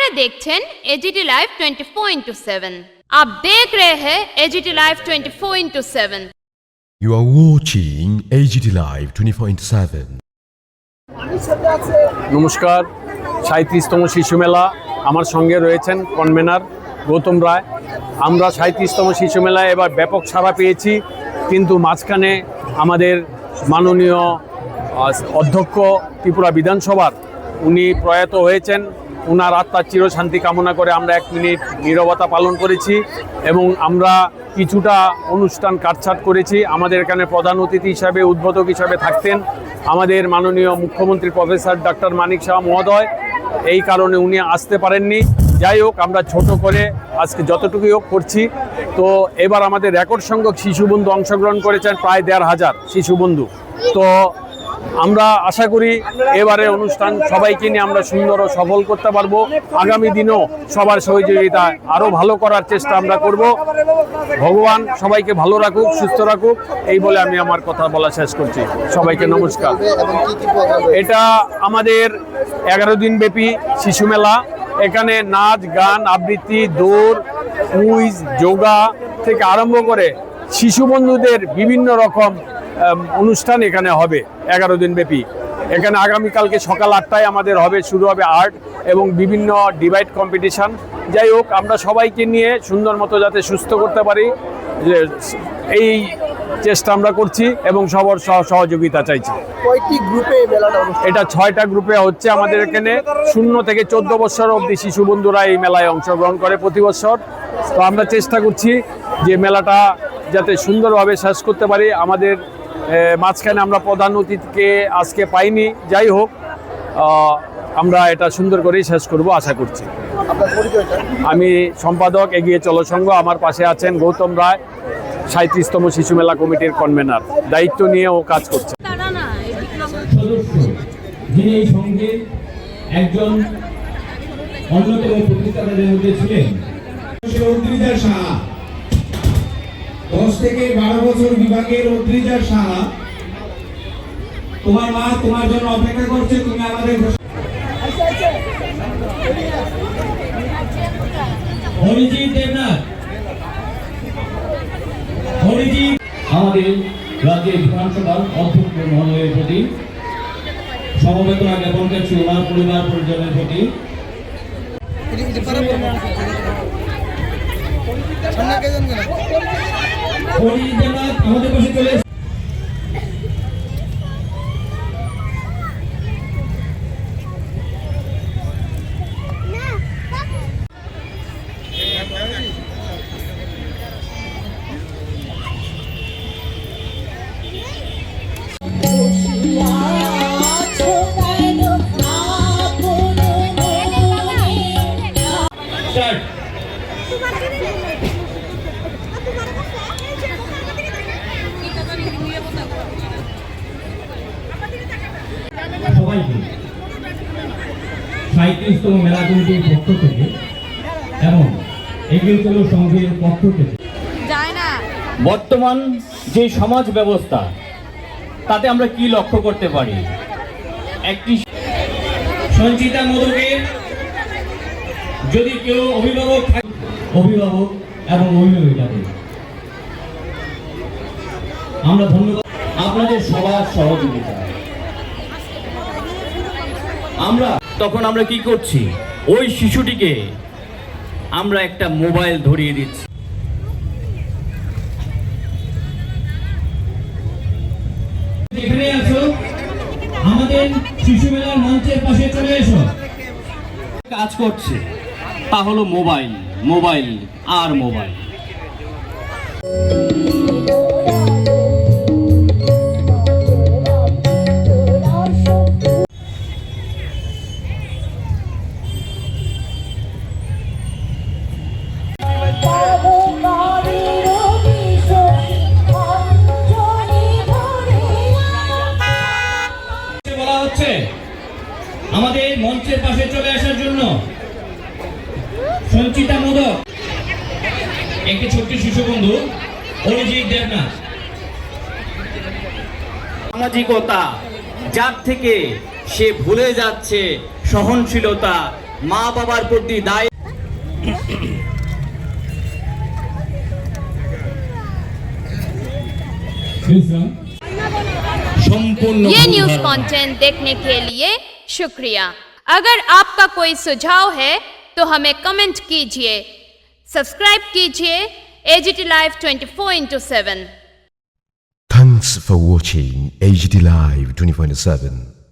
আপনারা দেখছেন AGT live 24/7। आप देख रहे हैं AGT live 24/7। You are watching AGT Live 24/7. নমস্কার, 37তম শিশু মেলা। আমার সঙ্গে রয়েছেন কনভেনার গৌতম রায়। আমরা 37তম শিশু মেলায় এবার ব্যাপক সাড়া পেয়েছি, কিন্তু মাঝখানে আমাদের মাননীয় অধ্যক্ষ ত্রিপুরা বিধানসভার উনি প্রয়াত হয়েছেন। ওনার আত্মার চিরশান্তি কামনা করে আমরা 1 মিনিট নীরবতা পালন করেছি এবং আমরা কিছুটা অনুষ্ঠান কাটছাট করেছি। আমাদের এখানে প্রধান অতিথি হিসাবে, উদ্বোধক হিসাবে থাকতেন আমাদের মাননীয় মুখ্যমন্ত্রী প্রফেসর ডক্টর মানিক সাহা মহোদয়। এই কারণে উনি আসতে পারেননি। যাই হোক, আমরা ছোট করে আজকে যতটুকুই হোক করছি। তো এবার আমাদের রেকর্ড সংখ্যক শিশু বন্ধু অংশগ্রহণ করেছেন, প্রায় 1,500 শিশু বন্ধু। তো আমরা আশা করি এবারে অনুষ্ঠান সবাইকে নিয়ে আমরা সুন্দর ও সফল করতে পারবো। আগামী দিনও সবার সহযোগিতা আরও ভালো করার চেষ্টা আমরা করব। ভগবান সবাইকে ভালো রাখুক, সুস্থ রাখুক, এই বলে আমি আমার কথা বলা শেষ করছি। সবাইকে নমস্কার। এটা আমাদের 11 দিন ব্যাপী শিশু মেলা। এখানে নাচ, গান, আবৃত্তি, দৌড়, কুইজ, যোগা থেকে আরম্ভ করে শিশু বন্ধুদের বিভিন্ন রকম অনুষ্ঠান এখানে হবে 11 দিন ব্যাপী। এখানে আগামীকালকে সকাল 8টায় আমাদের হবে, শুরু হবে আর্ট এবং বিভিন্ন ডিবেট কম্পিটিশান। যাই হোক, আমরা সবাইকে নিয়ে সুন্দর মতো যাতে সুস্থ করতে পারি, এই চেষ্টা আমরা করছি এবং সবার সহযোগিতা চাইছি। কয়টি গ্রুপে মেলাটা? এটা 6টা গ্রুপে হচ্ছে। আমাদের এখানে 0 থেকে 14 বছর অবধি শিশু বন্ধুরা এই মেলায় অংশগ্রহণ করে প্রতি বছর। তো আমরা চেষ্টা করছি যে মেলাটা যাতে সুন্দরভাবে শেষ করতে পারি। আমাদের মাঝখানে আমরা প্রধান অতিথিকে আজকে পাইনি। যাই হোক, আমরা এটা সুন্দর করেই শেষ করব আশা করছি। আমি সম্পাদক এগিয়ে চলো সংঘ। আমার পাশে আছেন গৌতম রায়, 37তম শিশু মেলা কমিটির কনভেনার, দায়িত্ব নিয়ে ও কাজ করছে। যিনি এই সংঘের একজন অন্যতম প্রতিষ্ঠাতাদের মধ্যে ছিলেন 10 থেকে 12 বছর বিভাগের অদ্রিজা সাহা। তোমার মা তোমার জন্য অপেক্ষা করছে, তুমি আমাদের অরিজিৎ দেবনাথ। অরিজিৎ আমাদের রাজ্যের বিধানসভার অধ্যক্ষ মহোদয়ের প্রতি সমবেদনা জ্ঞাপন করছি, ওনার পরিবার পরিজনের প্রতি। আমাদের পাশে চলে সবাইকে 37তম মেলা কমিটির পক্ষ থেকে এবং এগিয়ে চলো সংঘের পক্ষ থেকে বর্তমান যে সমাজ ব্যবস্থা, তাতে আমরা কি লক্ষ্য করতে পারি? একটি সঞ্চিতা মোদকের যদি কেউ অভিভাবক থাকে, অভিভাবক এবং অভিভাবিকাদের আমরা ধন্যবাদ আপনাদের সবার সহযোগিতা। তখন আমরা কি করছি? ওই শিশুটিকে আমরা একটা মোবাইল ধরিয়ে দিচ্ছি। এখানে আছো, আমাদের শিশু মেলার মঞ্চের পাশে চলে এসো। কাজ করছে, তা হলো মোবাইল, মোবাইল আর মোবাইল। আমাদের মঞ্চের পাশে চলে আসার জন্য সঞ্চিতা মোদক, একটি ছোট্ট শিশু বন্ধু অরিজিৎ দেবনাথ। সামাজিকতা, যার থেকে সে ভুলে যাচ্ছে সহনশীলতা, মা বাবার প্রতি দায় সম্পূর্ণ ये ভুল न्यूज ধারণा। कंटेंट देखने के लिए शुक्रिया। अगर आपका कोई सुझाव है तो हमें कमेंट कीजिए, सब्सक्राइब कीजिए AGT Live 24/7। Thanks for watching AGT Live 24/7.